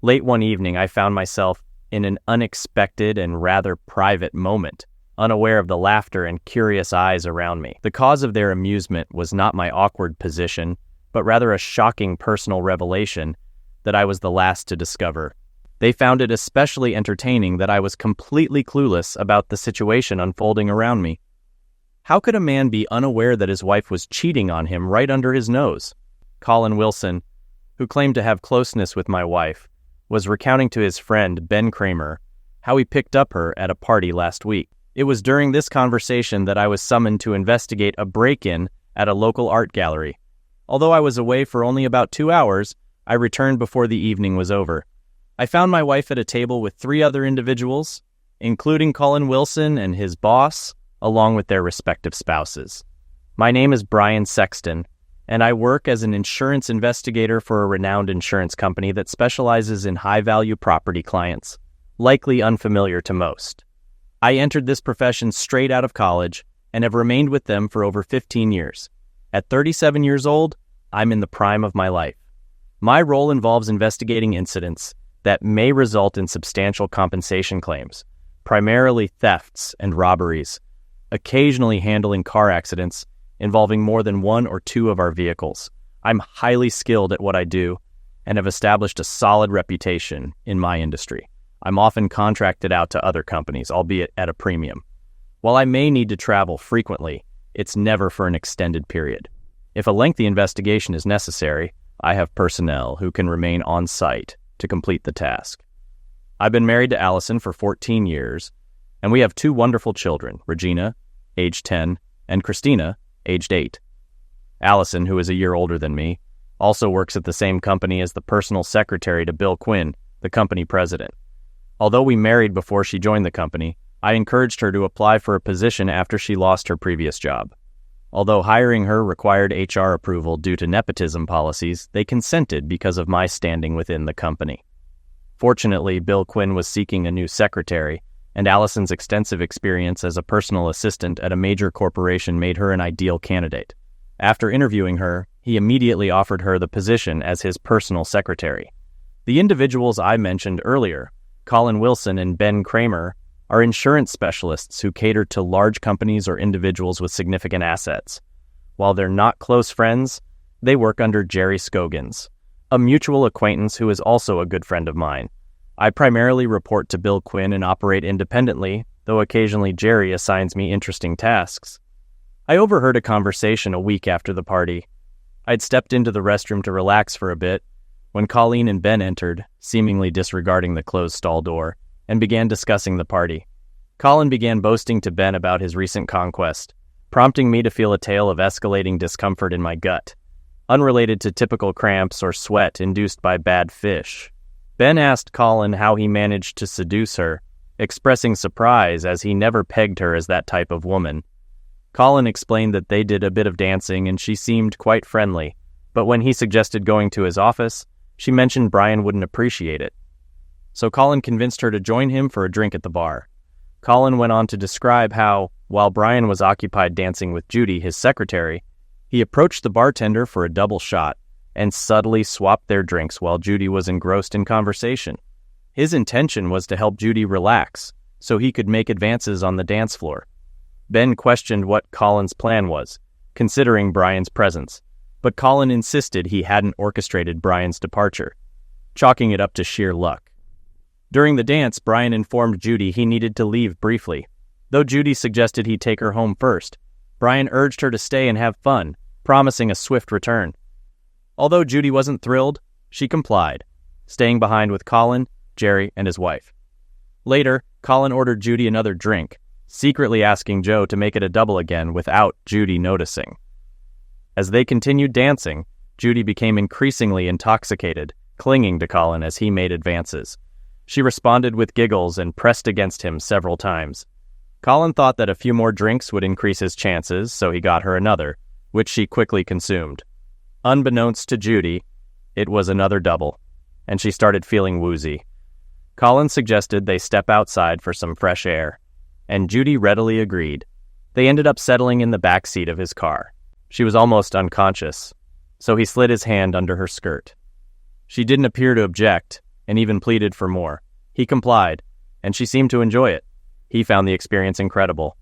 Late one evening, I found myself in an unexpected and rather private moment, unaware of the laughter and curious eyes around me. The cause of their amusement was not my awkward position, but rather a shocking personal revelation that I was the last to discover. They found it especially entertaining that I was completely clueless about the situation unfolding around me. How could a man be unaware that his wife was cheating on him right under his nose? Colin Wilson, who claimed to have closeness with my wife, was recounting to his friend Ben Kramer how he picked up her at a party last week. It was during this conversation that I was summoned to investigate a break-in at a local art gallery. Although I was away for only about 2 hours, I returned before the evening was over. I found my wife at a table with 3 other individuals, including Colin Wilson and his boss, along with their respective spouses. My name is Brian Sexton, and I work as an insurance investigator for a renowned insurance company that specializes in high-value property clients, likely unfamiliar to most. I entered this profession straight out of college and have remained with them for over 15 years. At 37 years old, I'm in the prime of my life. My role involves investigating incidents that may result in substantial compensation claims, primarily thefts and robberies, occasionally handling car accidents involving more than 1 or 2 of our vehicles. I'm highly skilled at what I do and have established a solid reputation in my industry. I'm often contracted out to other companies, albeit at a premium. While I may need to travel frequently, it's never for an extended period. If a lengthy investigation is necessary, I have personnel who can remain on site to complete the task. I've been married to Allison for 14 years, and we have 2 wonderful children, Regina, age 10, and Christina, aged 8. Allison, who is a year older than me, also works at the same company as the personal secretary to Bill Quinn, the company president. Although we married before she joined the company, I encouraged her to apply for a position after she lost her previous job. Although hiring her required HR approval due to nepotism policies, they consented because of my standing within the company. Fortunately, Bill Quinn was seeking a new secretary, and Allison's extensive experience as a personal assistant at a major corporation made her an ideal candidate. After interviewing her, he immediately offered her the position as his personal secretary. The individuals I mentioned earlier, Colin Wilson and Ben Kramer, are insurance specialists who cater to large companies or individuals with significant assets. While they're not close friends, they work under Jerry Scogins, a mutual acquaintance who is also a good friend of mine. I primarily report to Bill Quinn and operate independently, though occasionally Jerry assigns me interesting tasks. I overheard a conversation a week after the party. I'd stepped into the restroom to relax for a bit when Colleen and Ben entered, seemingly disregarding the closed stall door, and began discussing the party. Colin began boasting to Ben about his recent conquest, prompting me to feel a tale of escalating discomfort in my gut, unrelated to typical cramps or sweat induced by bad fish. Ben asked Colin how he managed to seduce her, expressing surprise as he never pegged her as that type of woman. Colin explained that they did a bit of dancing and she seemed quite friendly, but when he suggested going to his office, she mentioned Brian wouldn't appreciate it. So Colin convinced her to join him for a drink at the bar. Colin went on to describe how, while Brian was occupied dancing with Judy, his secretary, he approached the bartender for a double shot and subtly swapped their drinks while Judy was engrossed in conversation. His intention was to help Judy relax so he could make advances on the dance floor. Ben questioned what Colin's plan was, considering Brian's presence, but Colin insisted he hadn't orchestrated Brian's departure, chalking it up to sheer luck. During the dance, Brian informed Judy he needed to leave briefly. Though Judy suggested he take her home first, Brian urged her to stay and have fun, promising a swift return. Although Judy wasn't thrilled, she complied, staying behind with Colin, Jerry, and his wife. Later, Colin ordered Judy another drink, secretly asking Joe to make it a double again without Judy noticing. As they continued dancing, Judy became increasingly intoxicated, clinging to Colin as he made advances. She responded with giggles and pressed against him several times. Colin thought that a few more drinks would increase his chances, so he got her another, which she quickly consumed. Unbeknownst to Judy, it was another double, and she started feeling woozy. Colin suggested they step outside for some fresh air, and Judy readily agreed. They ended up settling in the back seat of his car. She was almost unconscious, so he slid his hand under her skirt. She didn't appear to object, and even pleaded for more. He complied, and she seemed to enjoy it. He found the experience incredible.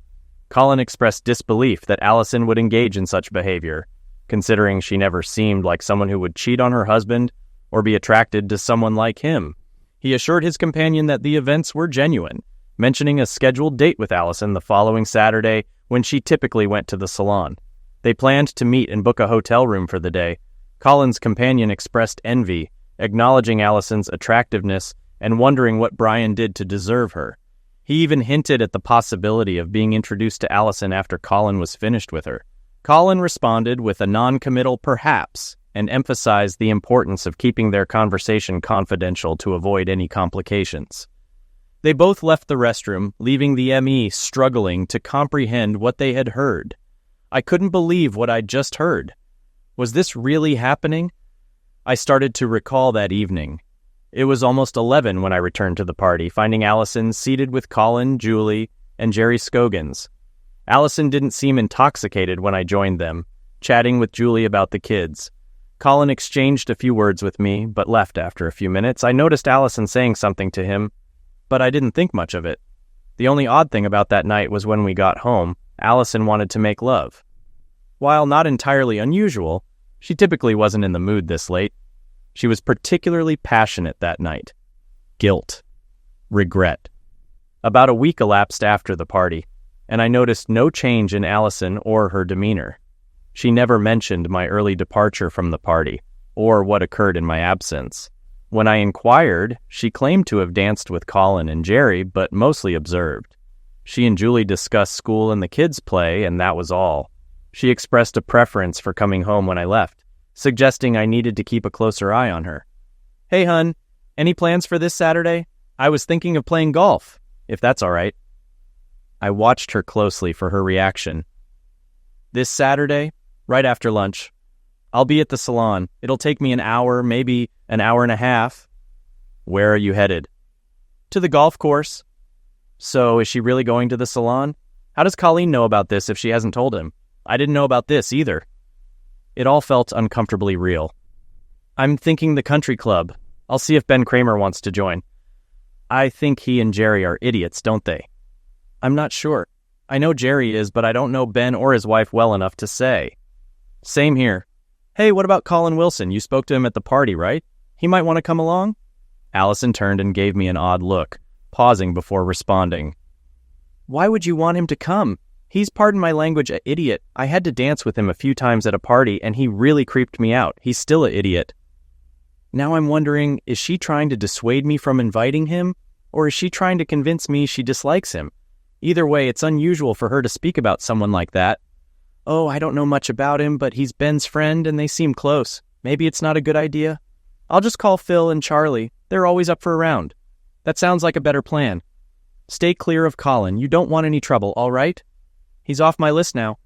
Colin expressed disbelief that Allison would engage in such behavior, considering she never seemed like someone who would cheat on her husband or be attracted to someone like him. He assured his companion that the events were genuine, mentioning a scheduled date with Allison the following Saturday when she typically went to the salon. They planned to meet and book a hotel room for the day. Colin's companion expressed envy, acknowledging Allison's attractiveness and wondering what Brian did to deserve her. He even hinted at the possibility of being introduced to Allison after Colin was finished with her. Colin responded with a non-committal perhaps and emphasized the importance of keeping their conversation confidential to avoid any complications. They both left the restroom, leaving the ME struggling to comprehend what they had heard. I couldn't believe what I'd just heard. Was this really happening? I started to recall that evening. It was almost 11 when I returned to the party, finding Allison seated with Colin, Julie, and Jerry Scogins. Allison didn't seem intoxicated when I joined them, chatting with Julie about the kids. Colin exchanged a few words with me, but left after a few minutes. I noticed Allison saying something to him, but I didn't think much of it. The only odd thing about that night was when we got home, Allison wanted to make love. While not entirely unusual, she typically wasn't in the mood this late. She was particularly passionate that night. Guilt. Regret. About a week elapsed after the party, and I noticed no change in Allison or her demeanor. She never mentioned my early departure from the party, or what occurred in my absence. When I inquired, she claimed to have danced with Colin and Jerry, but mostly observed. She and Julie discussed school and the kids' play, and that was all. She expressed a preference for coming home when I left, suggesting I needed to keep a closer eye on her. "Hey, hun, any plans for this Saturday? I was thinking of playing golf, if that's all right." I watched her closely for her reaction. "This Saturday, right after lunch. I'll be at the salon. It'll take me an hour, maybe an hour and a half." "Where are you headed?" "To the golf course." "So, is she really going to the salon? How does Colleen know about this if she hasn't told him? I didn't know about this either." It all felt uncomfortably real. "I'm thinking the country club. I'll see if Ben Kramer wants to join." "I think he and Jerry are idiots, don't they?" "I'm not sure. I know Jerry is, but I don't know Ben or his wife well enough to say." "Same here. Hey, what about Colin Wilson? You spoke to him at the party, right? He might want to come along?" Allison turned and gave me an odd look, pausing before responding. "Why would you want him to come? He's, pardon my language, an idiot. I had to dance with him a few times at a party, and he really creeped me out. He's still an idiot." Now I'm wondering, is she trying to dissuade me from inviting him, or is she trying to convince me she dislikes him? Either way, it's unusual for her to speak about someone like that. "Oh, I don't know much about him, but he's Ben's friend and they seem close. Maybe it's not a good idea. I'll just call Phil and Charlie. They're always up for a round." "That sounds like a better plan." "Stay clear of Colin. You don't want any trouble, all right? He's off my list now."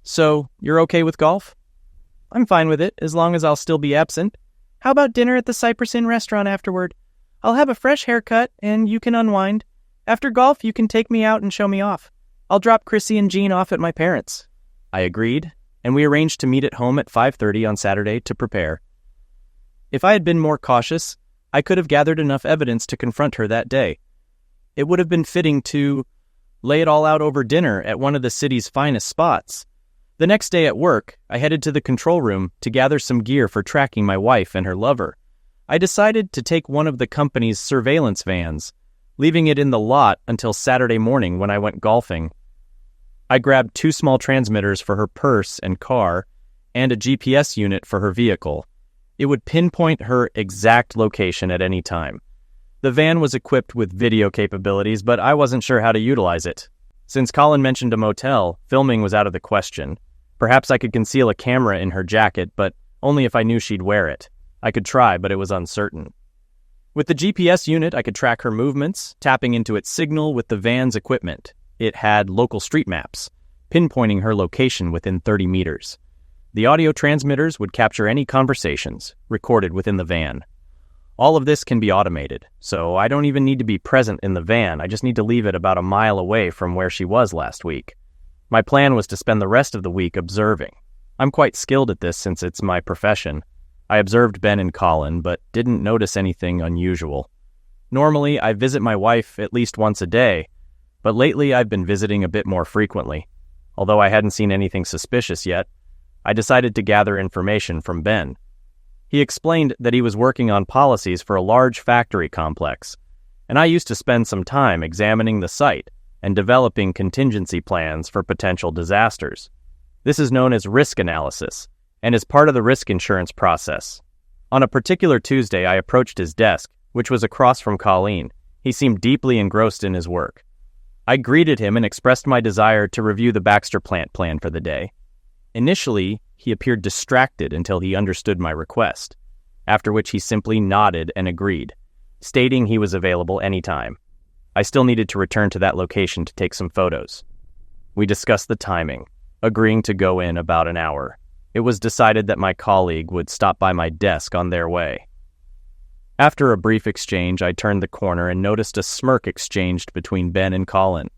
"So, you're okay with golf?" "I'm fine with it, as long as I'll still be absent. How about dinner at the Cypress Inn restaurant afterward? I'll have a fresh haircut, and you can unwind. After golf, you can take me out and show me off. I'll drop Chrissy and Jean off at my parents'." I agreed, and we arranged to meet at home at 5:30 on Saturday to prepare. If I had been more cautious, I could have gathered enough evidence to confront her that day. It would have been fitting to lay it all out over dinner at one of the city's finest spots. The next day at work, I headed to the control room to gather some gear for tracking my wife and her lover. I decided to take one of the company's surveillance vans, leaving it in the lot until Saturday morning when I went golfing. I grabbed 2 small transmitters for her purse and car, and a GPS unit for her vehicle. It would pinpoint her exact location at any time. The van was equipped with video capabilities, but I wasn't sure how to utilize it. Since Colin mentioned a motel, filming was out of the question. Perhaps I could conceal a camera in her jacket, but only if I knew she'd wear it. I could try, but it was uncertain. With the GPS unit, I could track her movements, tapping into its signal with the van's equipment. It had local street maps, pinpointing her location within 30 meters. The audio transmitters would capture any conversations recorded within the van. All of this can be automated, so I don't even need to be present in the van. I just need to leave it about a mile away from where she was last week. My plan was to spend the rest of the week observing. I'm quite skilled at this since it's my profession. I observed Ben and Colin, but didn't notice anything unusual. Normally, I visit my wife at least once a day, but lately I've been visiting a bit more frequently. Although I hadn't seen anything suspicious yet, I decided to gather information from Ben. He explained that he was working on policies for a large factory complex, and I used to spend some time examining the site and developing contingency plans for potential disasters. This is known as risk analysis, and is part of the risk insurance process. On a particular Tuesday, I approached his desk, which was across from Colleen. He seemed deeply engrossed in his work. I greeted him and expressed my desire to review the Baxter plant plan for the day. Initially, he appeared distracted until he understood my request, after which he simply nodded and agreed, stating he was available anytime. I still needed to return to that location to take some photos. We discussed the timing, agreeing to go in about an hour. It was decided that my colleague would stop by my desk on their way. After a brief exchange, I turned the corner and noticed a smirk exchanged between Ben and Colin.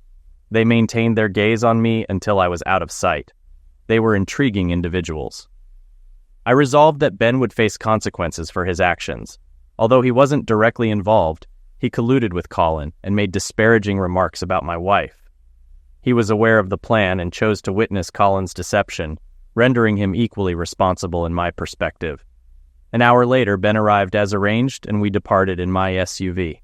They maintained their gaze on me until I was out of sight. They were intriguing individuals. I resolved that Ben would face consequences for his actions. Although he wasn't directly involved, he colluded with Colin and made disparaging remarks about my wife. He was aware of the plan and chose to witness Colin's deception, rendering him equally responsible in my perspective. An hour later, Ben arrived as arranged, and we departed in my SUV.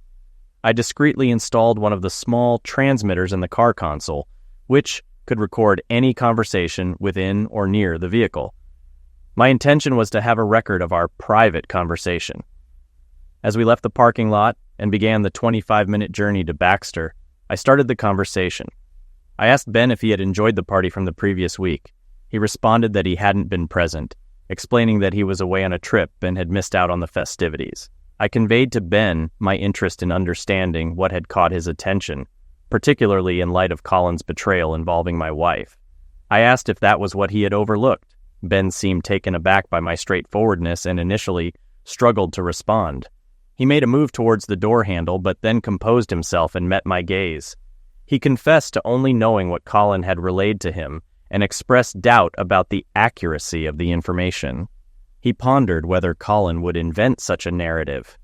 I discreetly installed one of the small transmitters in the car console, which could record any conversation within or near the vehicle. My intention was to have a record of our private conversation. As we left the parking lot and began the 25-minute journey to Baxter, I started the conversation. I asked Ben if he had enjoyed the party from the previous week. He responded that he hadn't been present, explaining that he was away on a trip and had missed out on the festivities. I conveyed to Ben my interest in understanding what had caught his attention, particularly in light of Colin's betrayal involving my wife. I asked if that was what he had overlooked. Ben seemed taken aback by my straightforwardness and initially struggled to respond. He made a move towards the door handle, but then composed himself and met my gaze. He confessed to only knowing what Colin had relayed to him and expressed doubt about the accuracy of the information. He pondered whether Colin would invent such a narrative.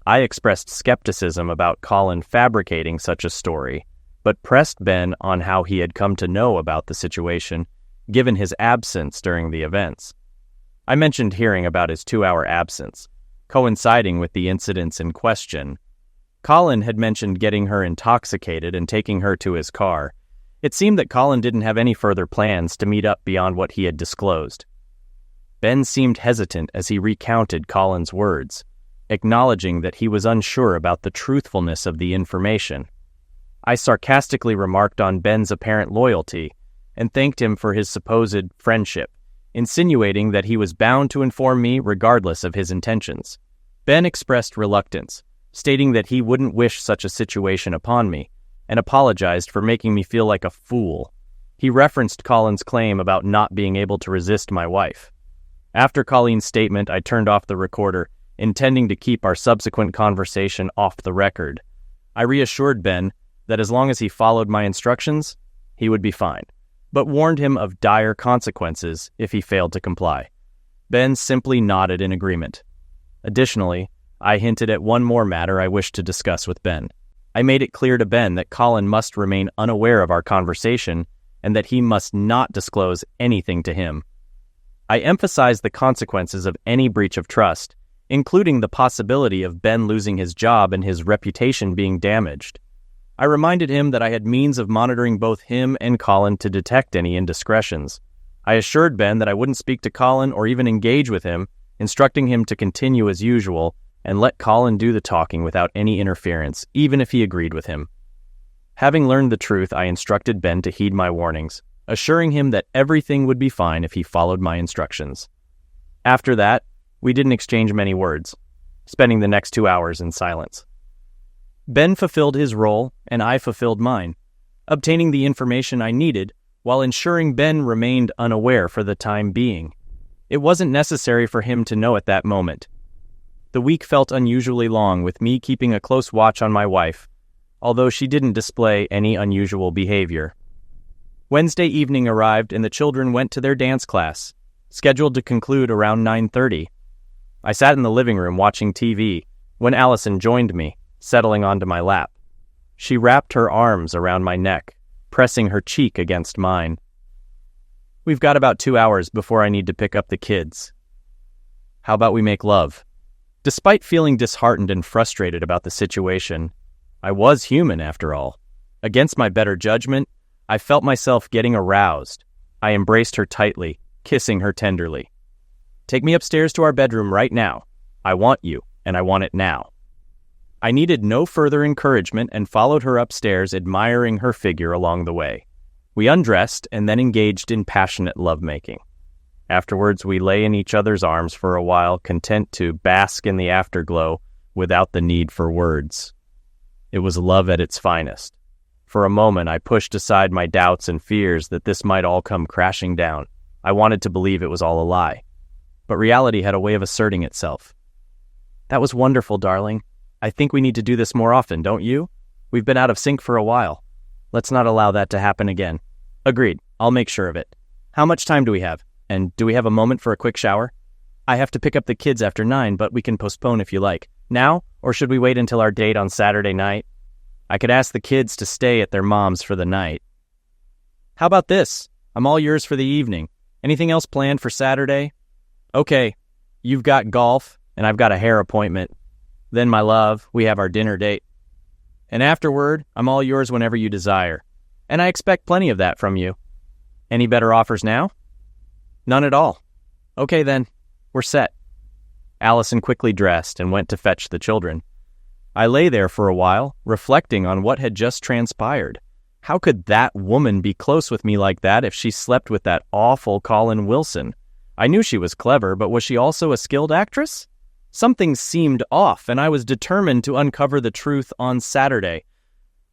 I expressed skepticism about Colin fabricating such a story, but pressed Ben on how he had come to know about the situation, given his absence during the events. I mentioned hearing about his 2-hour absence, coinciding with the incidents in question. Colin had mentioned getting her intoxicated and taking her to his car. It seemed that Colin didn't have any further plans to meet up beyond what he had disclosed. Ben seemed hesitant as he recounted Colin's words, acknowledging that he was unsure about the truthfulness of the information. I sarcastically remarked on Ben's apparent loyalty and thanked him for his supposed friendship, insinuating that he was bound to inform me regardless of his intentions. Ben expressed reluctance, stating that he wouldn't wish such a situation upon me, and apologized for making me feel like a fool. He referenced Colin's claim about not being able to resist my wife. After Colleen's statement, I turned off the recorder, intending to keep our subsequent conversation off the record. I reassured Ben that as long as he followed my instructions, he would be fine, but warned him of dire consequences if he failed to comply. Ben simply nodded in agreement. Additionally, I hinted at one more matter I wished to discuss with Ben. I made it clear to Ben that Colin must remain unaware of our conversation and that he must not disclose anything to him. I emphasized the consequences of any breach of trust, including the possibility of Ben losing his job and his reputation being damaged. I reminded him that I had means of monitoring both him and Colin to detect any indiscretions. I assured Ben that I wouldn't speak to Colin or even engage with him, instructing him to continue as usual and let Colin do the talking without any interference, even if he agreed with him. Having learned the truth, I instructed Ben to heed my warnings, assuring him that everything would be fine if he followed my instructions. After that, we didn't exchange many words, spending the next 2 hours in silence. Ben fulfilled his role, and I fulfilled mine, obtaining the information I needed while ensuring Ben remained unaware for the time being. It wasn't necessary for him to know at that moment. The week felt unusually long, with me keeping a close watch on my wife, although she didn't display any unusual behavior. Wednesday evening arrived and the children went to their dance class, scheduled to conclude around 9:30. I sat in the living room watching TV when Allison joined me, settling onto my lap. She wrapped her arms around my neck, pressing her cheek against mine. "We've got about 2 hours before I need to pick up the kids. How about we make love?" Despite feeling disheartened and frustrated about the situation, I was human after all. Against my better judgment, I felt myself getting aroused. I embraced her tightly, kissing her tenderly. "Take me upstairs to our bedroom right now. I want you, and I want it now." I needed no further encouragement and followed her upstairs, admiring her figure along the way. We undressed and then engaged in passionate lovemaking. Afterwards, we lay in each other's arms for a while, content to bask in the afterglow without the need for words. It was love at its finest. For a moment, I pushed aside my doubts and fears that this might all come crashing down. I wanted to believe it was all a lie. But reality had a way of asserting itself. "That was wonderful, darling. I think we need to do this more often, don't you? We've been out of sync for a while. Let's not allow that to happen again." "Agreed. I'll make sure of it. How much time do we have? And do we have a moment for a quick shower? I have to pick up the kids after 9, but we can postpone if you like. Now, or should we wait until our date on Saturday night? I could ask the kids to stay at their mom's for the night." "How about this? I'm all yours for the evening. Anything else planned for Saturday?" "Okay, you've got golf, and I've got a hair appointment. Then, my love, we have our dinner date. And afterward, I'm all yours whenever you desire. And I expect plenty of that from you. Any better offers now?" "None at all." "Okay then, we're set." Allison quickly dressed and went to fetch the children. I lay there for a while, reflecting on what had just transpired. How could that woman be close with me like that if she slept with that awful Colin Wilson? I knew she was clever, but was she also a skilled actress? Something seemed off, and I was determined to uncover the truth on Saturday.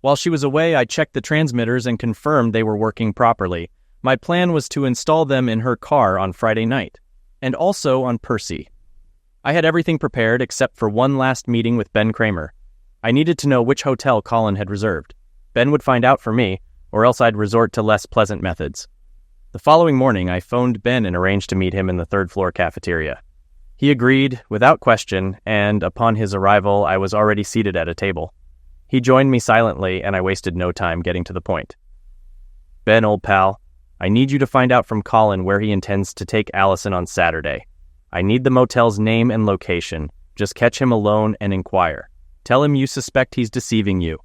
While she was away, I checked the transmitters and confirmed they were working properly. My plan was to install them in her car on Friday night, and also on Percy. I had everything prepared except for one last meeting with Ben Kramer. I needed to know which hotel Colin had reserved. Ben would find out for me, or else I'd resort to less pleasant methods. The following morning, I phoned Ben and arranged to meet him in the third-floor cafeteria. He agreed, without question, and upon his arrival, I was already seated at a table. He joined me silently, and I wasted no time getting to the point. "Ben, old pal, I need you to find out from Colin where he intends to take Allison on Saturday. I need the motel's name and location. Just catch him alone and inquire. Tell him you suspect he's deceiving you,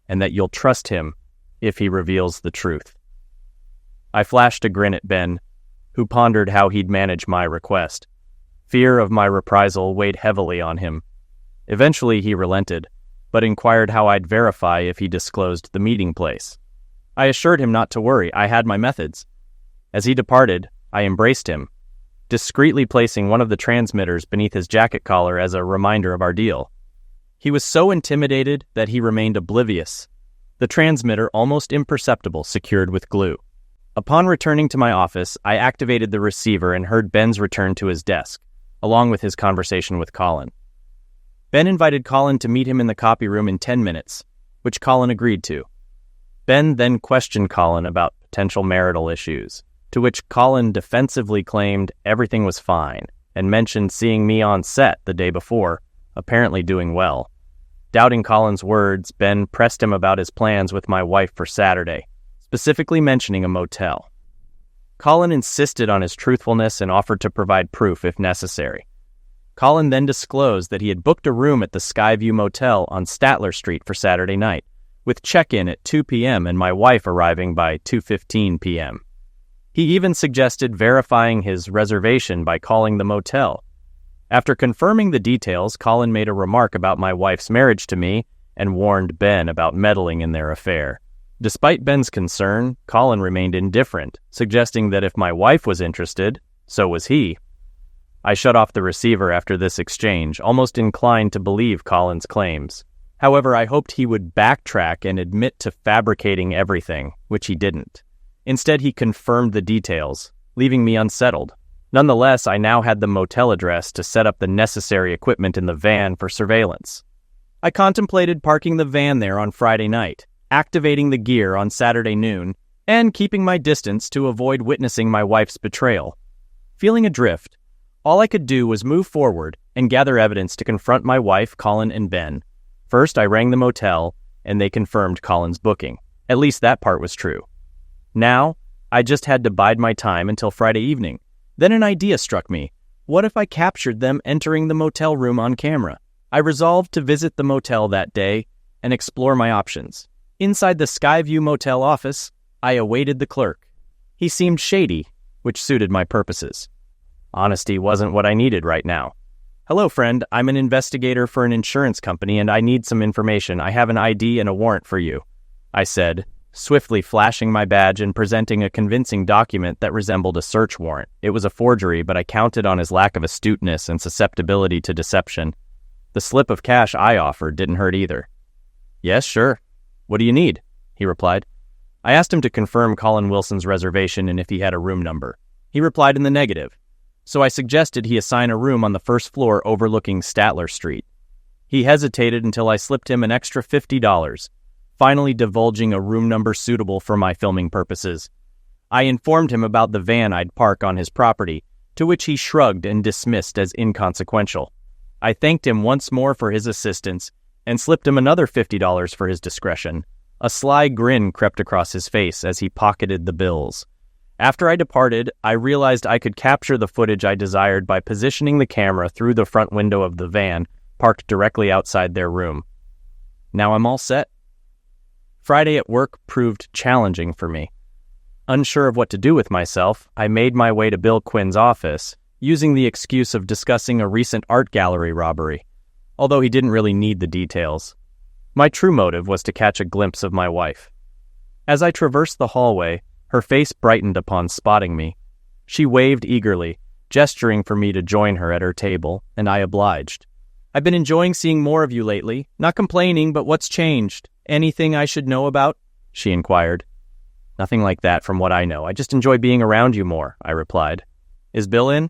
and that you'll trust him if he reveals the truth." I flashed a grin at Ben, who pondered how he'd manage my request. Fear of my reprisal weighed heavily on him. Eventually he relented, but inquired how I'd verify if he disclosed the meeting place. I assured him not to worry, I had my methods. As he departed, I embraced him, discreetly placing one of the transmitters beneath his jacket collar as a reminder of our deal. He was so intimidated that he remained oblivious, the transmitter almost imperceptible, secured with glue. Upon returning to my office, I activated the receiver and heard Ben's return to his desk, along with his conversation with Colin. Ben invited Colin to meet him in the copy room in 10 minutes, which Colin agreed to. Ben then questioned Colin about potential marital issues, to which Colin defensively claimed everything was fine and mentioned seeing me on set the day before, apparently doing well. Doubting Colin's words, Ben pressed him about his plans with my wife for Saturday, specifically mentioning a motel. Colin insisted on his truthfulness and offered to provide proof if necessary. Colin then disclosed that he had booked a room at the Skyview Motel on Statler Street for Saturday night, with check-in at 2 p.m. and my wife arriving by 2:15 p.m. He even suggested verifying his reservation by calling the motel. After confirming the details, Colin made a remark about my wife's marriage to me and warned Ben about meddling in their affair. Despite Ben's concern, Colin remained indifferent, suggesting that if my wife was interested, so was he. I shut off the receiver after this exchange, almost inclined to believe Colin's claims. However, I hoped he would backtrack and admit to fabricating everything, which he didn't. Instead, he confirmed the details, leaving me unsettled. Nonetheless, I now had the motel address to set up the necessary equipment in the van for surveillance. I contemplated parking the van there on Friday night, activating the gear on Saturday noon, and keeping my distance to avoid witnessing my wife's betrayal. Feeling adrift, All I could do was move forward and gather evidence to confront my wife, Colin, and Ben. First, I rang the motel, and they confirmed Colin's booking. At least that part was true. Now, I just had to bide my time until Friday evening. Then an idea struck me. What if I captured them entering the motel room on camera? I resolved to visit the motel that day and explore my options. Inside the Skyview Motel office, I awaited the clerk. He seemed shady, which suited my purposes. Honesty wasn't what I needed right now. "Hello, friend. I'm an investigator for an insurance company and I need some information. I have an ID and a warrant for you," I said, swiftly flashing my badge and presenting a convincing document that resembled a search warrant. It was a forgery, but I counted on his lack of astuteness and susceptibility to deception. The slip of cash I offered didn't hurt either. "Yes, sure. What do you need?" he replied. I asked him to confirm Colin Wilson's reservation and if he had a room number. He replied in the negative, so I suggested he assign a room on the first floor overlooking Statler Street. He hesitated until I slipped him an extra $50, finally divulging a room number suitable for my filming purposes. I informed him about the van I'd park on his property, to which he shrugged and dismissed as inconsequential. I thanked him once more for his assistance and slipped him another $50 for his discretion. A sly grin crept across his face as he pocketed the bills. After I departed, I realized I could capture the footage I desired by positioning the camera through the front window of the van, parked directly outside their room. Now I'm all set. Friday at work proved challenging for me. Unsure of what to do with myself, I made my way to Bill Quinn's office, using the excuse of discussing a recent art gallery robbery, although he didn't really need the details. My true motive was to catch a glimpse of my wife. As I traversed the hallway, her face brightened upon spotting me. She waved eagerly, gesturing for me to join her at her table, and I obliged. "I've been enjoying seeing more of you lately. Not complaining, but what's changed? Anything I should know about?" she inquired. "Nothing like that from what I know. I just enjoy being around you more," I replied. "Is Bill in?"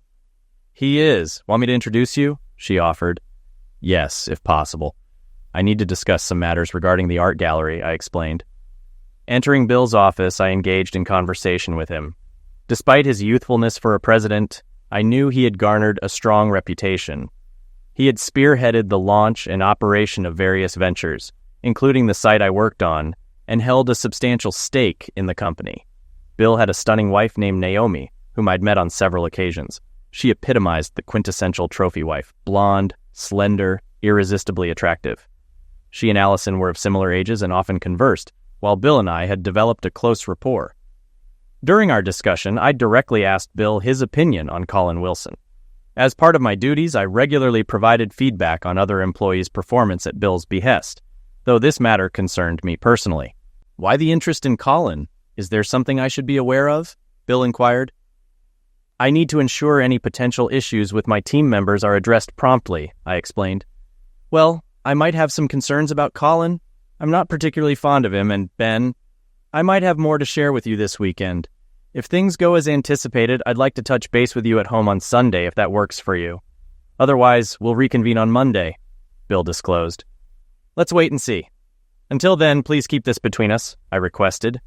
"He is. Want me to introduce you?" she offered. "Yes, if possible. I need to discuss some matters regarding the art gallery," I explained. Entering Bill's office, I engaged in conversation with him. Despite his youthfulness for a president, I knew he had garnered a strong reputation. He had spearheaded the launch and operation of various ventures, including the site I worked on, and held a substantial stake in the company. Bill had a stunning wife named Naomi, whom I'd met on several occasions. She epitomized the quintessential trophy wife, blonde, slender, irresistibly attractive. She and Allison were of similar ages and often conversed, while Bill and I had developed a close rapport. During our discussion, I directly asked Bill his opinion on Colin Wilson. As part of my duties, I regularly provided feedback on other employees' performance at Bill's behest, though this matter concerned me personally. "Why the interest in Colin? Is there something I should be aware of?" Bill inquired. "I need to ensure any potential issues with my team members are addressed promptly," I explained. "Well, I might have some concerns about Colin. I'm not particularly fond of him, and Ben, I might have more to share with you this weekend. If things go as anticipated, I'd like to touch base with you at home on Sunday if that works for you. Otherwise, we'll reconvene on Monday," Bill disclosed. "Let's wait and see. Until then, please keep this between us," I requested.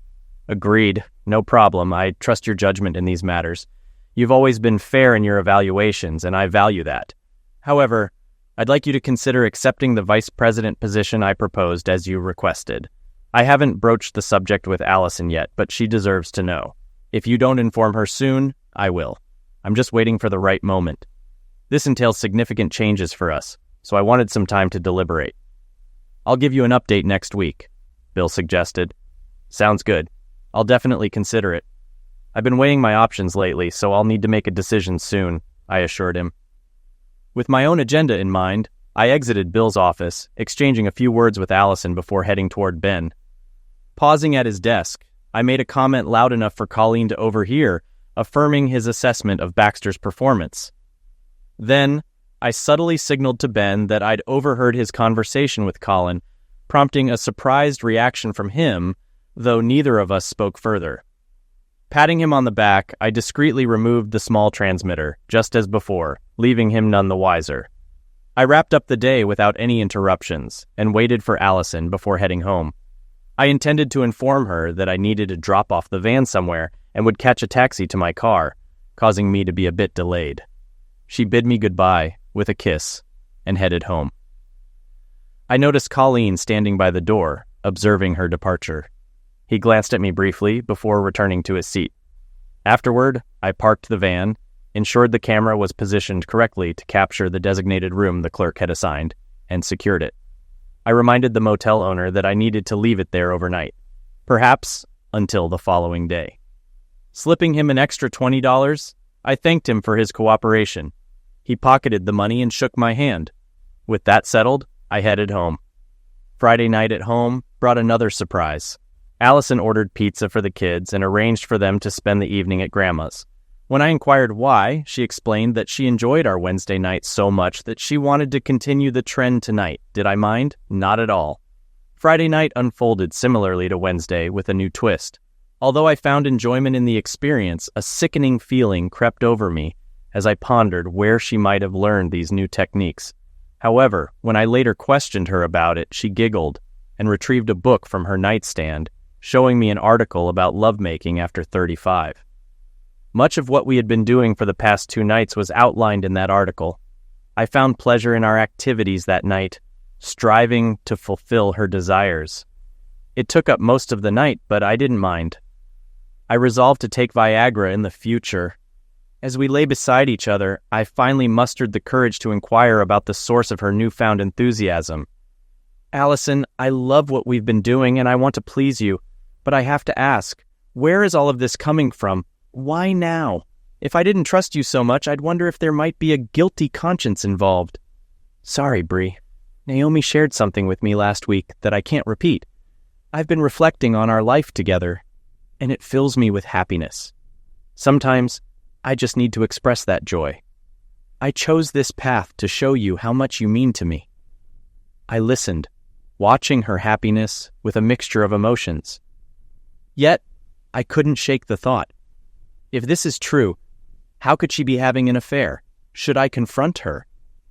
"Agreed. No problem. I trust your judgment in these matters. You've always been fair in your evaluations, and I value that. However, I'd like you to consider accepting the vice president position I proposed as you requested. I haven't broached the subject with Allison yet, but she deserves to know. If you don't inform her soon, I will. I'm just waiting for the right moment. This entails significant changes for us, so I wanted some time to deliberate. I'll give you an update next week," Bill suggested. "Sounds good. I'll definitely consider it. I've been weighing my options lately, so I'll need to make a decision soon," I assured him. With my own agenda in mind, I exited Bill's office, exchanging a few words with Allison before heading toward Ben. Pausing at his desk, I made a comment loud enough for Colleen to overhear, affirming his assessment of Baxter's performance. Then, I subtly signaled to Ben that I'd overheard his conversation with Colin, prompting a surprised reaction from him, though neither of us spoke further. Patting him on the back, I discreetly removed the small transmitter, just as before, leaving him none the wiser. I wrapped up the day without any interruptions, and waited for Allison before heading home. I intended to inform her that I needed to drop off the van somewhere and would catch a taxi to my car, causing me to be a bit delayed. She bid me goodbye with a kiss and headed home. I noticed Colleen standing by the door, observing her departure. He glanced at me briefly before returning to his seat. Afterward, I parked the van, ensured the camera was positioned correctly to capture the designated room the clerk had assigned, and secured it. I reminded the motel owner that I needed to leave it there overnight, perhaps until the following day. Slipping him an extra $20, I thanked him for his cooperation. He pocketed the money and shook my hand. With that settled, I headed home. Friday night at home brought another surprise. Allison ordered pizza for the kids and arranged for them to spend the evening at Grandma's. When I inquired why, she explained that she enjoyed our Wednesday night so much that she wanted to continue the trend tonight. Did I mind? Not at all. Friday night unfolded similarly to Wednesday with a new twist. Although I found enjoyment in the experience, a sickening feeling crept over me as I pondered where she might have learned these new techniques. However, when I later questioned her about it, she giggled and retrieved a book from her nightstand, showing me an article about lovemaking after 35. Much of what we had been doing for the past 2 nights was outlined in that article. I found pleasure in our activities that night, striving to fulfill her desires. It took up most of the night, but I didn't mind. I resolved to take Viagra in the future. As we lay beside each other, I finally mustered the courage to inquire about the source of her newfound enthusiasm. "Allison, I love what we've been doing and I want to please you, but I have to ask, where is all of this coming from? Why now? If I didn't trust you so much, I'd wonder if there might be a guilty conscience involved." "Sorry, Bree. Naomi shared something with me last week that I can't repeat. I've been reflecting on our life together, and it fills me with happiness. Sometimes, I just need to express that joy. I chose this path to show you how much you mean to me." I listened, watching her happiness with a mixture of emotions. Yet, I couldn't shake the thought. If this is true, how could she be having an affair? Should I confront her?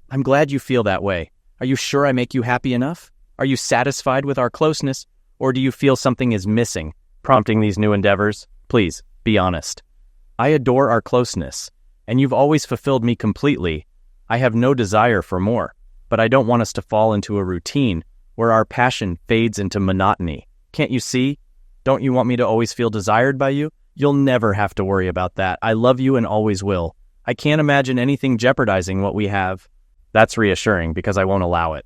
"I'm glad you feel that way. Are you sure I make you happy enough? Are you satisfied with our closeness? Or do you feel something is missing, prompting these new endeavors? Please, be honest." "I adore our closeness, and you've always fulfilled me completely. I have no desire for more, but I don't want us to fall into a routine where our passion fades into monotony. Can't you see? Don't you want me to always feel desired by you? You'll never have to worry about that. I love you and always will. I can't imagine anything jeopardizing what we have." That's reassuring because I won't allow it.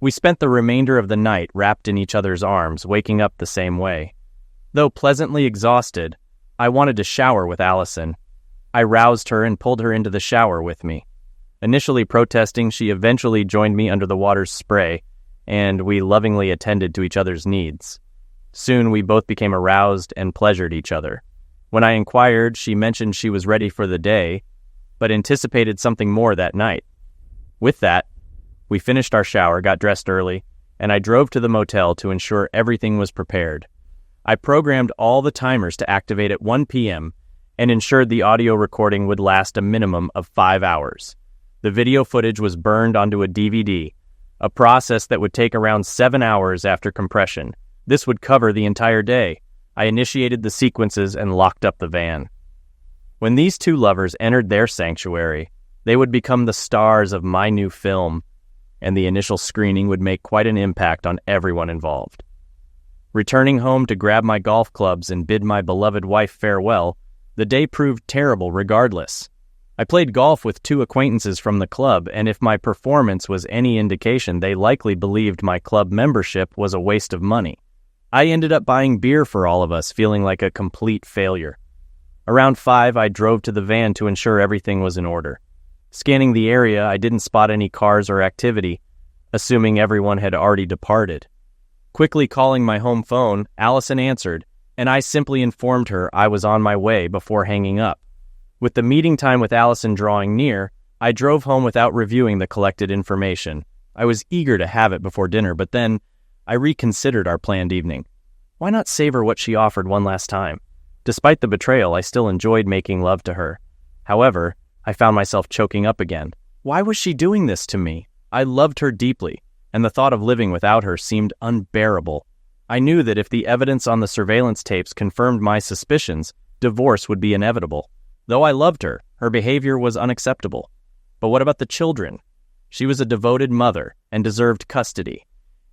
We spent the remainder of the night wrapped in each other's arms, waking up the same way. Though pleasantly exhausted, I wanted to shower with Allison. I roused her and pulled her into the shower with me. Initially protesting, she eventually joined me under the water's spray, and we lovingly attended to each other's needs. Soon we both became aroused and pleasured each other. When I inquired, she mentioned she was ready for the day, but anticipated something more that night. With that, we finished our shower, got dressed early, and I drove to the motel to ensure everything was prepared. I programmed all the timers to activate at 1 p.m. and ensured the audio recording would last a minimum of 5 hours. The video footage was burned onto a DVD, a process that would take around 7 hours after compression. This would cover the entire day. I initiated the sequences and locked up the van. When these two lovers entered their sanctuary, they would become the stars of my new film, and the initial screening would make quite an impact on everyone involved. Returning home to grab my golf clubs and bid my beloved wife farewell, the day proved terrible regardless. I played golf with 2 acquaintances from the club, and if my performance was any indication, they likely believed my club membership was a waste of money. I ended up buying beer for all of us, feeling like a complete failure. Around 5, I drove to the van to ensure everything was in order. Scanning the area, I didn't spot any cars or activity, assuming everyone had already departed. Quickly calling my home phone, Allison answered, and I simply informed her I was on my way before hanging up. With the meeting time with Allison drawing near, I drove home without reviewing the collected information. I was eager to have it before dinner, but then I reconsidered our planned evening. Why not savor what she offered one last time? Despite the betrayal, I still enjoyed making love to her. However, I found myself choking up again. Why was she doing this to me? I loved her deeply, and the thought of living without her seemed unbearable. I knew that if the evidence on the surveillance tapes confirmed my suspicions, divorce would be inevitable. Though I loved her, Her behavior was unacceptable. But what about the children? She was a devoted mother and deserved custody.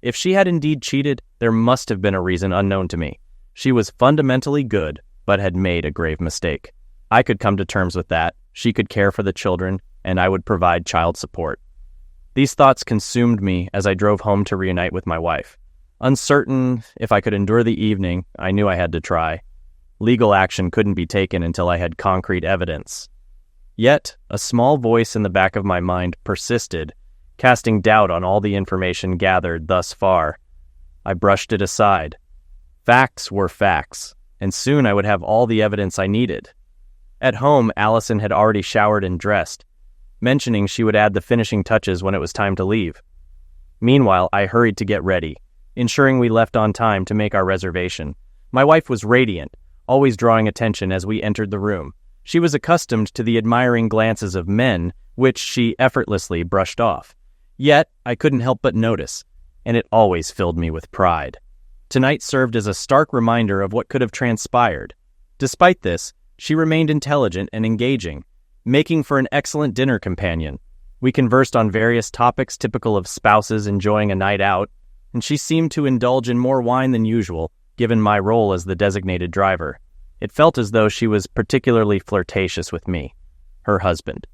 If she had indeed cheated, there must have been a reason unknown to me. She was fundamentally good, but had made a grave mistake. I could come to terms with that. She could care for the children, and I would provide child support. These thoughts consumed me as I drove home to reunite with my wife. Uncertain if I could endure the evening, I knew I had to try. Legal action couldn't be taken until I had concrete evidence. Yet, a small voice in the back of my mind persisted, casting doubt on all the information gathered thus far. I brushed it aside. Facts were facts, and soon I would have all the evidence I needed. At home, Allison had already showered and dressed, mentioning she would add the finishing touches when it was time to leave. Meanwhile, I hurried to get ready, ensuring we left on time to make our reservation. My wife was radiant, always drawing attention as we entered the room. She was accustomed to the admiring glances of men, which she effortlessly brushed off. Yet, I couldn't help but notice, and it always filled me with pride. Tonight served as a stark reminder of what could have transpired. Despite this, she remained intelligent and engaging, making for an excellent dinner companion. We conversed on various topics typical of spouses enjoying a night out, and she seemed to indulge in more wine than usual, given my role as the designated driver. It felt as though she was particularly flirtatious with me, her husband.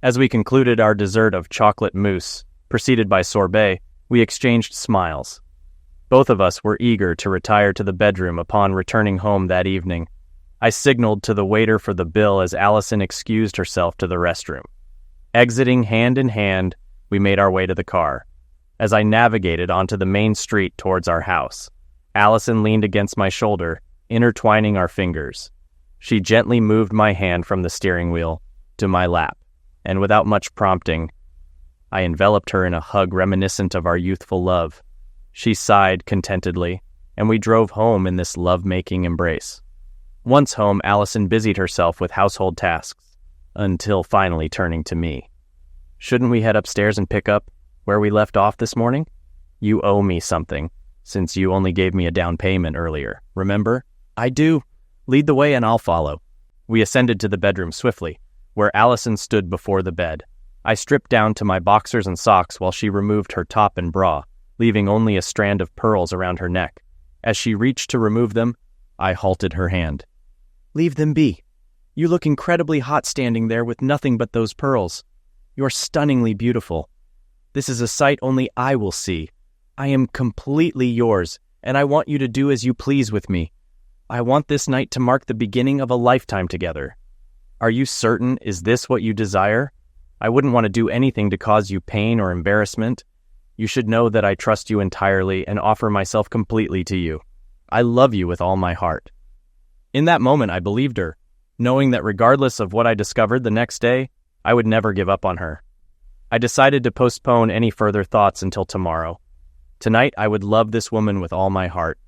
As we concluded our dessert of chocolate mousse, preceded by sorbet, we exchanged smiles. Both of us were eager to retire to the bedroom upon returning home that evening. I signaled to the waiter for the bill as Allison excused herself to the restroom. Exiting hand in hand, we made our way to the car. As I navigated onto the main street towards our house, Allison leaned against my shoulder, intertwining our fingers. She gently moved my hand from the steering wheel to my lap, and without much prompting, I enveloped her in a hug reminiscent of our youthful love. She sighed contentedly, and we drove home in this love-making embrace. Once home, Allison busied herself with household tasks, until finally turning to me. "Shouldn't we head upstairs and pick up where we left off this morning? You owe me something, since you only gave me a down payment earlier, remember?" "I do. Lead the way and I'll follow." We ascended to the bedroom swiftly, where Allison stood before the bed. I stripped down to my boxers and socks while she removed her top and bra, leaving only a strand of pearls around her neck. As she reached to remove them, I halted her hand. "Leave them be. You look incredibly hot standing there with nothing but those pearls. You're stunningly beautiful. This is a sight only I will see. I am completely yours, and I want you to do as you please with me. I want this night to mark the beginning of a lifetime together. Are you certain? Is this what you desire? I wouldn't want to do anything to cause you pain or embarrassment. You should know that I trust you entirely and offer myself completely to you. I love you with all my heart." In that moment, I believed her, knowing that regardless of what I discovered the next day, I would never give up on her. I decided to postpone any further thoughts until tomorrow. Tonight, I would love this woman with all my heart.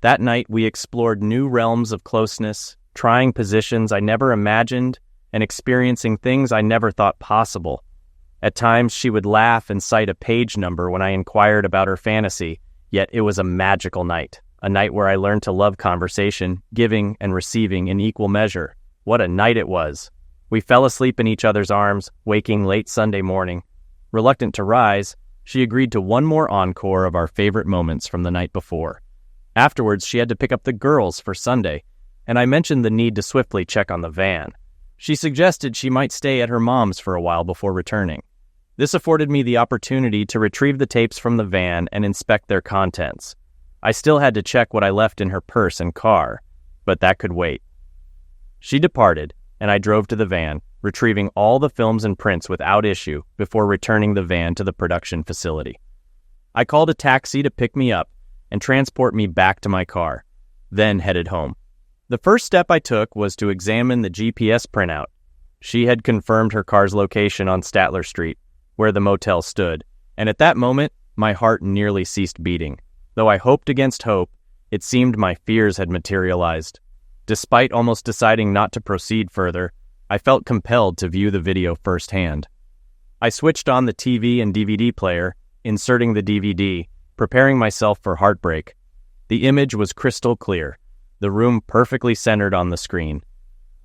That night, we explored new realms of closeness, trying positions I never imagined and experiencing things I never thought possible. At times, she would laugh and cite a page number when I inquired about her fantasy, yet it was a magical night, a night where I learned to love conversation, giving and receiving in equal measure. What a night it was! We fell asleep in each other's arms, waking late Sunday morning. Reluctant to rise, she agreed to one more encore of our favorite moments from the night before. Afterwards, she had to pick up the girls for Sunday, and I mentioned the need to swiftly check on the van. She suggested she might stay at her mom's for a while before returning. This afforded me the opportunity to retrieve the tapes from the van and inspect their contents. I still had to check what I left in her purse and car, but that could wait. She departed, and I drove to the van, retrieving all the films and prints without issue before returning the van to the production facility. I called a taxi to pick me up and transport me back to my car, then headed home. The first step I took was to examine the GPS printout. She had confirmed her car's location on Statler Street, where the motel stood, and at that moment, my heart nearly ceased beating. Though I hoped against hope, it seemed my fears had materialized. Despite almost deciding not to proceed further, I felt compelled to view the video firsthand. I switched on the TV and DVD player, inserting the DVD, preparing myself for heartbreak. The image was crystal clear, the room perfectly centered on the screen.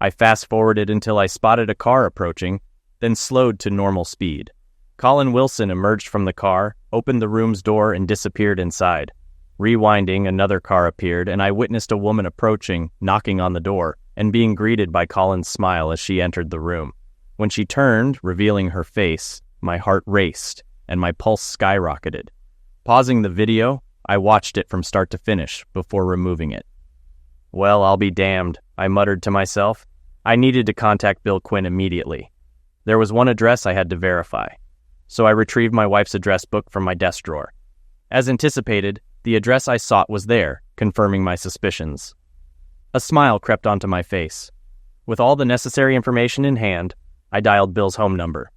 I fast-forwarded until I spotted a car approaching, then slowed to normal speed. Colin Wilson emerged from the car, opened the room's door, and disappeared inside. Rewinding, another car appeared, and I witnessed a woman approaching, knocking on the door, and being greeted by Colin's smile as she entered the room. When she turned, revealing her face, my heart raced, and my pulse skyrocketed. Pausing the video, I watched it from start to finish before removing it. Well, I'll be damned, I muttered to myself. I needed to contact Bill Quinn immediately. There was one address I had to verify, so I retrieved my wife's address book from my desk drawer. As anticipated, the address I sought was there, confirming my suspicions. A smile crept onto my face. With all the necessary information in hand, I dialed Bill's home number.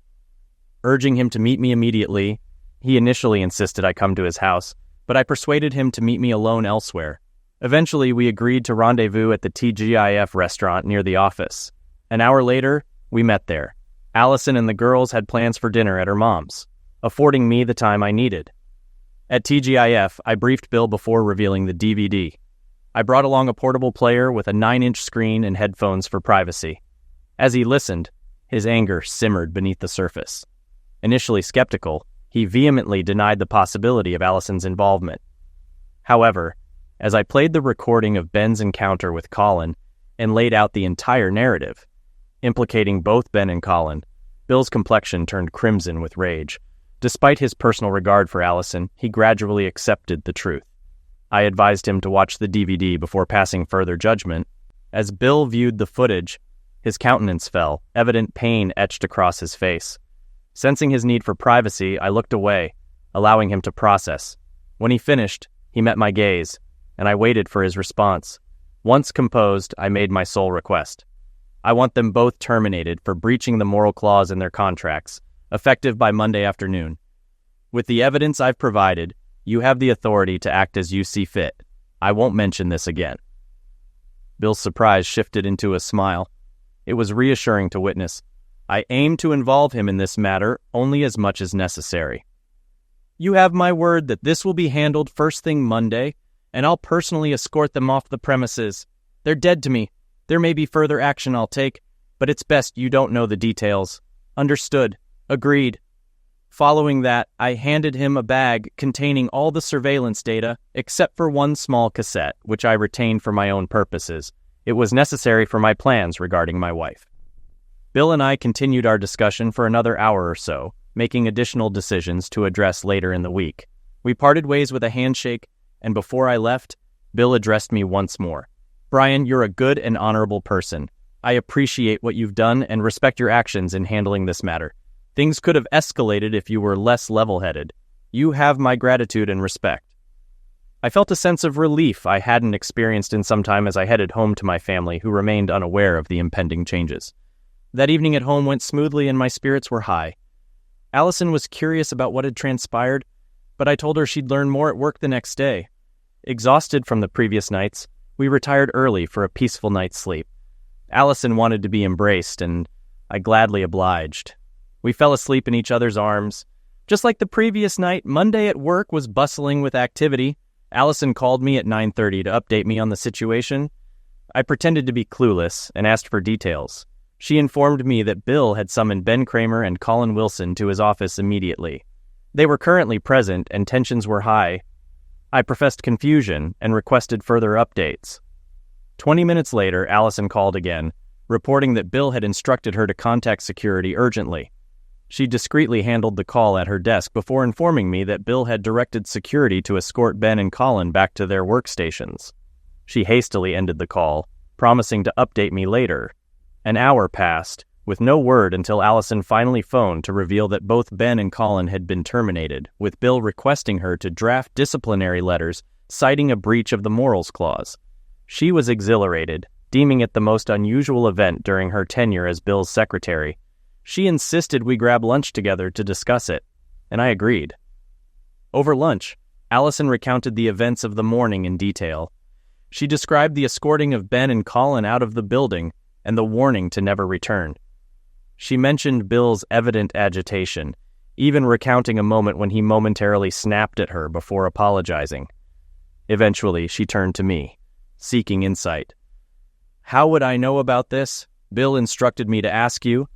Urging him to meet me immediately, he initially insisted I come to his house, but I persuaded him to meet me alone elsewhere. Eventually, we agreed to rendezvous at the TGIF restaurant near the office. An hour later, we met there. Allison and the girls had plans for dinner at her mom's, affording me the time I needed. At TGIF, I briefed Bill before revealing the DVD. I brought along a portable player with a 9-inch screen and headphones for privacy. As he listened, his anger simmered beneath the surface. Initially skeptical, he vehemently denied the possibility of Allison's involvement. However, as I played the recording of Ben's encounter with Colin and laid out the entire narrative, implicating both Ben and Colin, Bill's complexion turned crimson with rage. Despite his personal regard for Allison, he gradually accepted the truth. I advised him to watch the DVD before passing further judgment. As Bill viewed the footage, his countenance fell, evident pain etched across his face. Sensing his need for privacy, I looked away, allowing him to process. When he finished, he met my gaze, and I waited for his response. Once composed, I made my sole request. I want them both terminated for breaching the moral clause in their contracts, effective by Monday afternoon. With the evidence I've provided, you have the authority to act as you see fit. I won't mention this again. Bill's surprise shifted into a smile. It was reassuring to witness. I aim to involve him in this matter only as much as necessary. You have my word that this will be handled first thing Monday, and I'll personally escort them off the premises. They're dead to me. There may be further action I'll take, but it's best you don't know the details. Understood. Agreed. Following that, I handed him a bag containing all the surveillance data except for one small cassette, which I retained for my own purposes. It was necessary for my plans regarding my wife. Bill and I continued our discussion for another hour or so, making additional decisions to address later in the week. We parted ways with a handshake, and before I left, Bill addressed me once more. Brian, you're a good and honorable person. I appreciate what you've done and respect your actions in handling this matter. Things could have escalated if you were less level-headed. You have my gratitude and respect. I felt a sense of relief I hadn't experienced in some time as I headed home to my family, who remained unaware of the impending changes. That evening at home went smoothly and my spirits were high. Allison was curious about what had transpired, but I told her she'd learn more at work the next day. Exhausted from the previous nights, we retired early for a peaceful night's sleep. Allison wanted to be embraced, and I gladly obliged. We fell asleep in each other's arms. Just like the previous night, Monday at work was bustling with activity. Allison called me at 9:30 to update me on the situation. I pretended to be clueless and asked for details. She informed me that Bill had summoned Ben Kramer and Colin Wilson to his office immediately. They were currently present and tensions were high. I professed confusion and requested further updates. 20 minutes later, Allison called again, reporting that Bill had instructed her to contact security urgently. She discreetly handled the call at her desk before informing me that Bill had directed security to escort Ben and Colin back to their workstations. She hastily ended the call, promising to update me later. An hour passed, with no word until Allison finally phoned to reveal that both Ben and Colin had been terminated, with Bill requesting her to draft disciplinary letters citing a breach of the morals clause. She was exhilarated, deeming it the most unusual event during her tenure as Bill's secretary. She insisted we grab lunch together to discuss it, and I agreed. Over lunch, Allison recounted the events of the morning in detail. She described the escorting of Ben and Colin out of the building and the warning to never return. She mentioned Bill's evident agitation, even recounting a moment when he momentarily snapped at her before apologizing. Eventually, she turned to me, seeking insight. How would I know about this? Bill instructed me to ask you.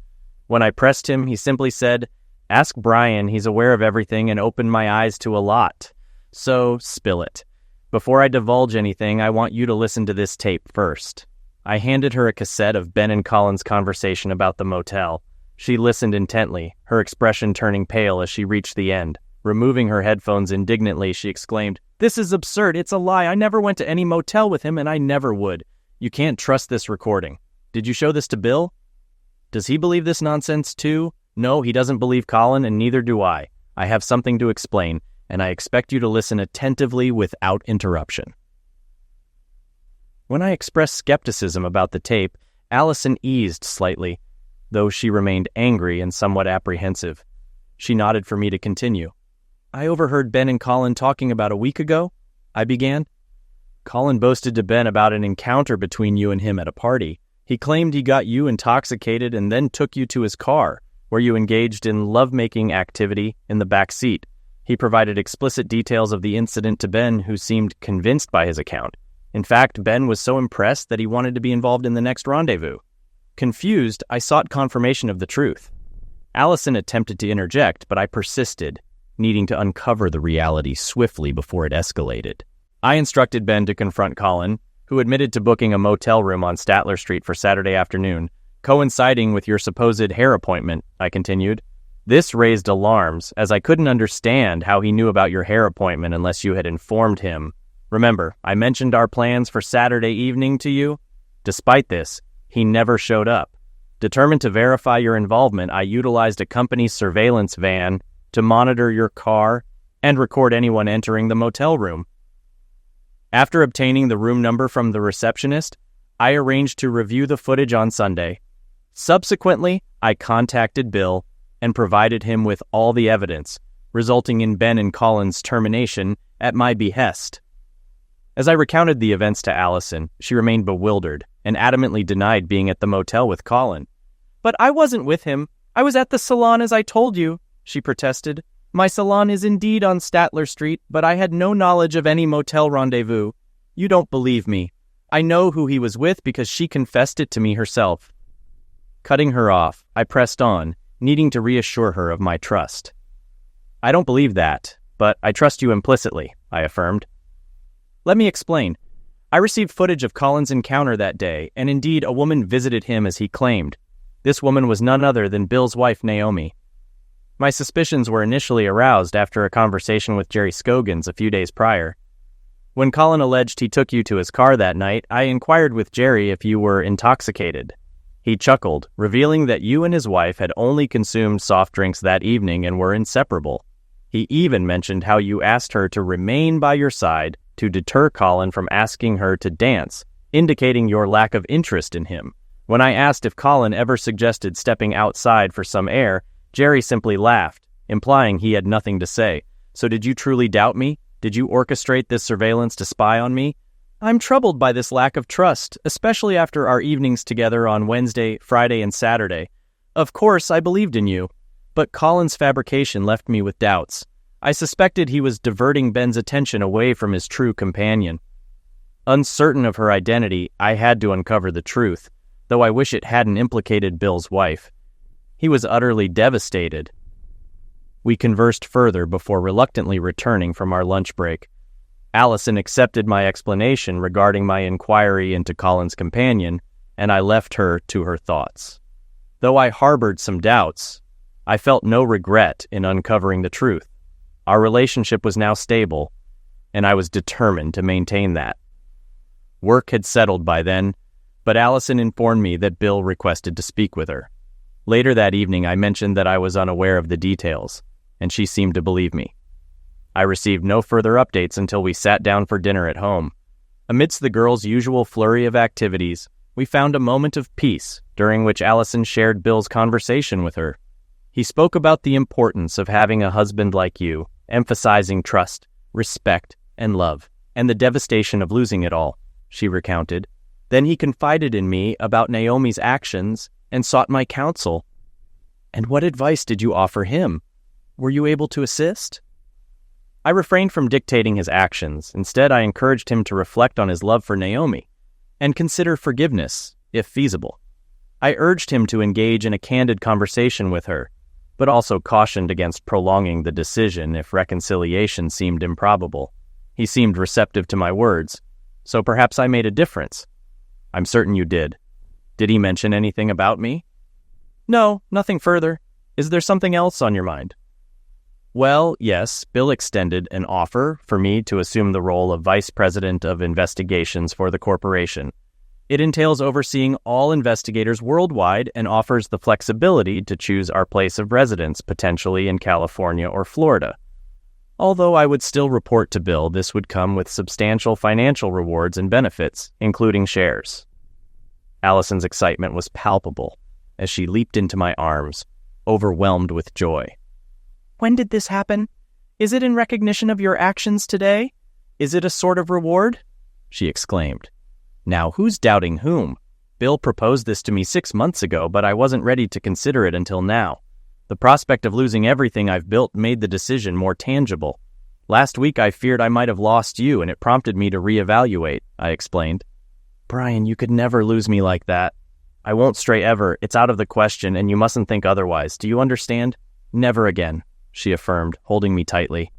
When I pressed him, he simply said, "Ask Brian, he's aware of everything and opened my eyes to a lot. So, spill it. Before I divulge anything, I want you to listen to this tape first." I handed her a cassette of Ben and Colin's conversation about the motel. She listened intently, her expression turning pale as she reached the end. Removing her headphones indignantly, she exclaimed, "This is absurd. It's a lie. I never went to any motel with him, and I never would. You can't trust this recording. Did you show this to Bill? Does he believe this nonsense too? No, he doesn't believe Colin, and neither do I. I have something to explain, and I expect you to listen attentively without interruption." When I expressed skepticism about the tape, Allison eased slightly, though she remained angry and somewhat apprehensive. She nodded for me to continue. "I overheard Ben and Colin talking about a week ago," I began. "Colin boasted to Ben about an encounter between you and him at a party. He claimed he got you intoxicated and then took you to his car, where you engaged in lovemaking activity in the back seat. He provided explicit details of the incident to Ben, who seemed convinced by his account. In fact, Ben was so impressed that he wanted to be involved in the next rendezvous." Confused, I sought confirmation of the truth. Allison attempted to interject, but I persisted, needing to uncover the reality swiftly before it escalated. I instructed Ben to confront Colin, who admitted to booking a motel room on Statler Street for Saturday afternoon, coinciding with your supposed hair appointment, I continued. This raised alarms, as I couldn't understand how he knew about your hair appointment unless you had informed him. Remember, I mentioned our plans for Saturday evening to you? Despite this, he never showed up. Determined to verify your involvement, I utilized a company surveillance van to monitor your car and record anyone entering the motel room. After obtaining the room number from the receptionist, I arranged to review the footage on Sunday. Subsequently, I contacted Bill and provided him with all the evidence, resulting in Ben and Colin's termination at my behest. As I recounted the events to Allison, she remained bewildered and adamantly denied being at the motel with Colin. "But I wasn't with him. I was at the salon as I told you," she protested. "My salon is indeed on Statler Street, but I had no knowledge of any motel rendezvous. You don't believe me. I know who he was with because she confessed it to me herself." Cutting her off, I pressed on, needing to reassure her of my trust. "I don't believe that, but I trust you implicitly," I affirmed. "Let me explain. I received footage of Colin's encounter that day, and indeed a woman visited him as he claimed. This woman was none other than Bill's wife, Naomi. My suspicions were initially aroused after a conversation with Jerry Scogins a few days prior. When Colin alleged he took you to his car that night, I inquired with Jerry if you were intoxicated. He chuckled, revealing that you and his wife had only consumed soft drinks that evening and were inseparable. He even mentioned how you asked her to remain by your side to deter Colin from asking her to dance, indicating your lack of interest in him. When I asked if Colin ever suggested stepping outside for some air, Jerry simply laughed, implying he had nothing to say. So did you truly doubt me? Did you orchestrate this surveillance to spy on me? I'm troubled by this lack of trust, especially after our evenings together on Wednesday, Friday, and Saturday. Of course, I believed in you, but Colin's fabrication left me with doubts. I suspected he was diverting Ben's attention away from his true companion. Uncertain of her identity, I had to uncover the truth, though I wish it hadn't implicated Bill's wife. He was utterly devastated. We conversed further before reluctantly returning from our lunch break. Allison accepted my explanation regarding my inquiry into Colin's companion, and I left her to her thoughts. Though I harbored some doubts, I felt no regret in uncovering the truth. Our relationship was now stable, and I was determined to maintain that. Work had settled by then, but Allison informed me that Bill requested to speak with her. Later that evening, I mentioned that I was unaware of the details, and she seemed to believe me. I received no further updates until we sat down for dinner at home. Amidst the girls' usual flurry of activities, we found a moment of peace, during which Allison shared Bill's conversation with her. He spoke about the importance of having a husband like you, emphasizing trust, respect, and love, and the devastation of losing it all, she recounted. Then he confided in me about Naomi's actions and sought my counsel. And what advice did you offer him? Were you able to assist? I refrained from dictating his actions. Instead, I encouraged him to reflect on his love for Naomi and consider forgiveness, if feasible. I urged him to engage in a candid conversation with her, but also cautioned against prolonging the decision if reconciliation seemed improbable. He seemed receptive to my words, so perhaps I made a difference. I'm certain you did. Did he mention anything about me? No, nothing further. Is there something else on your mind? Well, yes, Bill extended an offer for me to assume the role of Vice President of Investigations for the corporation. It entails overseeing all investigators worldwide and offers the flexibility to choose our place of residence, potentially in California or Florida. Although I would still report to Bill, this would come with substantial financial rewards and benefits, including shares. Allison's excitement was palpable as she leaped into my arms, overwhelmed with joy. When did this happen? Is it in recognition of your actions today? Is it a sort of reward? She exclaimed. Now, who's doubting whom? Bill proposed this to me 6 months ago, but I wasn't ready to consider it until now. The prospect of losing everything I've built made the decision more tangible. Last week I feared I might have lost you, and it prompted me to reevaluate, I explained. Brian, you could never lose me like that. I won't stray ever. It's out of the question, and you mustn't think otherwise. Do you understand? Never again, she affirmed, holding me tightly.